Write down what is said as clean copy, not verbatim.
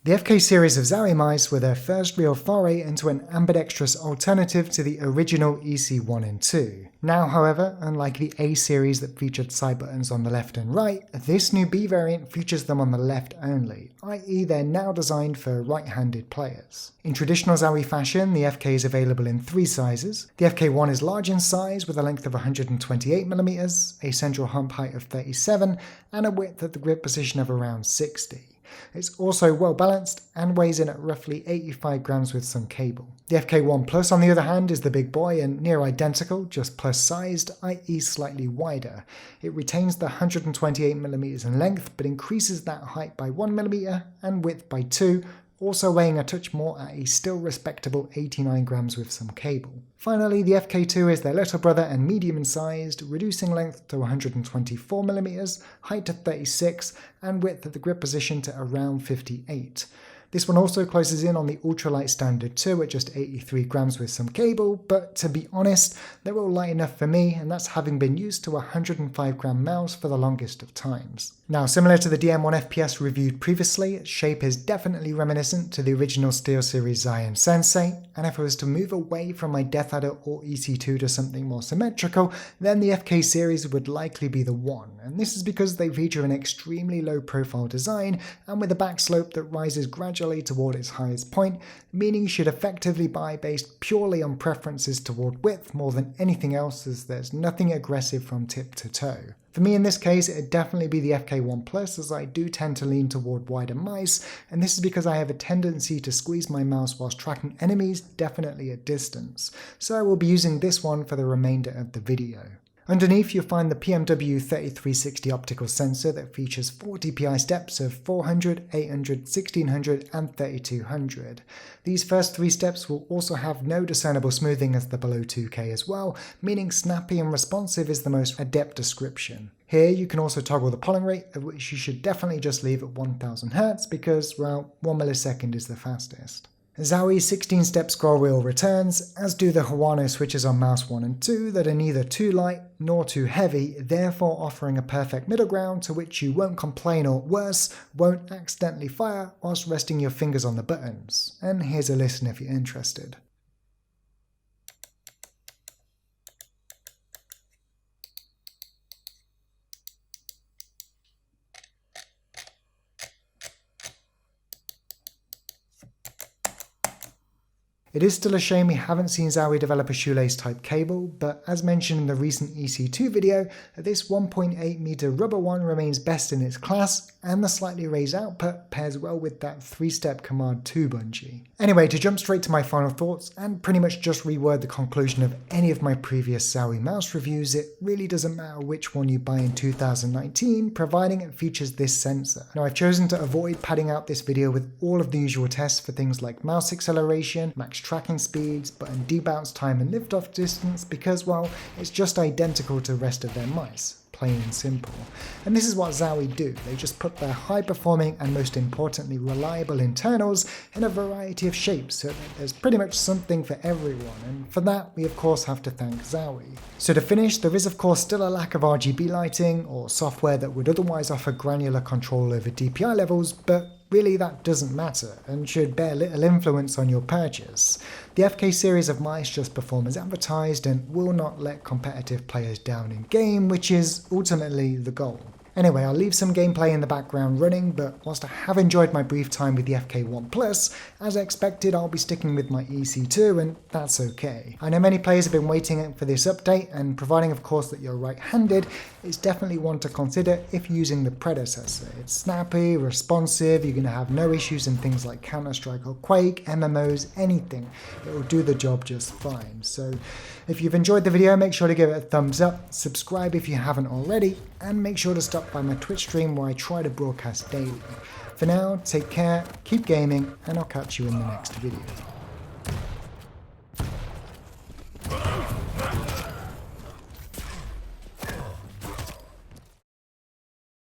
The FK series of ZOWIE mice were their first real foray into an ambidextrous alternative to the original EC1 and 2. Now, however, unlike the A series that featured side buttons on the left and right, this new B variant features them on the left only, i.e. they're now designed for right-handed players. In traditional ZOWIE fashion, the FK is available in 3 sizes. The FK1 is large in size with a length of 128mm, a central hump height of 37, and a width at the grip position of around 60. It's also well balanced and weighs in at roughly 85 grams with some cable. The FK1 Plus on the other hand is the big boy and near identical, just plus sized, i.e. slightly wider. It retains the 128mm in length but increases that height by 1mm and width by 2, also weighing a touch more at a still respectable 89 grams with some cable. Finally, the FK2 is their little brother and medium in sized, reducing length to 124mm, height to 36, and width at the grip position to around 58. This one also closes in on the ultralight standard too at just 83 grams with some cable, but to be honest, they're all light enough for me, and that's having been used to a 105 gram mouse for the longest of times. Now, similar to the DM1 FPS reviewed previously, its shape is definitely reminiscent to the original SteelSeries ZOWIE and Sensei, and if I was to move away from my Death Adder or EC2 to something more symmetrical, then the FK series would likely be the one, and this is because they feature an extremely low profile design and with a back slope that rises gradually toward its highest point, meaning you should effectively buy based purely on preferences toward width more than anything else, as there's nothing aggressive from tip to toe. For me in this case, it'd definitely be the FK1 Plus, as I do tend to lean toward wider mice, and this is because I have a tendency to squeeze my mouse whilst tracking enemies definitely at distance, so I will be using this one for the remainder of the video. Underneath you'll find the PMW 3360 optical sensor that features 4 DPI steps of 400, 800, 1600 and 3200. These first 3 steps will also have no discernible smoothing as the below 2K as well, meaning snappy and responsive is the most adept description. Here you can also toggle the polling rate, of which you should definitely just leave at 1000 Hz because, well, 1 millisecond is the fastest. ZOWIE's 16-step scroll wheel returns, as do the Huano switches on mouse 1 and 2 that are neither too light nor too heavy, therefore offering a perfect middle ground to which you won't complain or worse, won't accidentally fire whilst resting your fingers on the buttons. And here's a listen if you're interested. It is still a shame we haven't seen ZOWIE develop a shoelace type cable, but as mentioned in the recent EC2 video, this 1.8 meter rubber one remains best in its class, and the slightly raised output pairs well with that 3-step Command 2 bungee. Anyway, to jump straight to my final thoughts, and pretty much just reword the conclusion of any of my previous ZOWIE mouse reviews, it really doesn't matter which one you buy in 2019, providing it features this sensor. Now, I've chosen to avoid padding out this video with all of the usual tests for things like mouse acceleration, max tracking speeds, button debounce time and liftoff distance because, well, it's just identical to the rest of their mice. Plain and simple. And this is what ZOWIE do. They just put their high-performing and most importantly reliable internals in a variety of shapes so that there's pretty much something for everyone, and for that we of course have to thank ZOWIE. So to finish, there is of course still a lack of Rgb lighting or software that would otherwise offer granular control over DPI levels, but really that doesn't matter and should bear little influence on your purchase. The FK series of mice just perform as advertised and will not let competitive players down in game, which is ultimately the goal. Anyway, I'll leave some gameplay in the background running, but whilst I have enjoyed my brief time with the FK1 Plus, as expected I'll be sticking with my EC2 and that's okay. I know many players have been waiting for this update, and providing of course that you're right-handed, it's definitely one to consider if you're using the predecessor. It's snappy, responsive, you're going to have no issues in things like Counter-Strike or Quake, MMOs, anything. It will do the job just fine. So if you've enjoyed the video, make sure to give it a thumbs up, subscribe if you haven't already, and make sure to stop by my Twitch stream where I try to broadcast daily. For now, take care, keep gaming, and I'll catch you in the next video.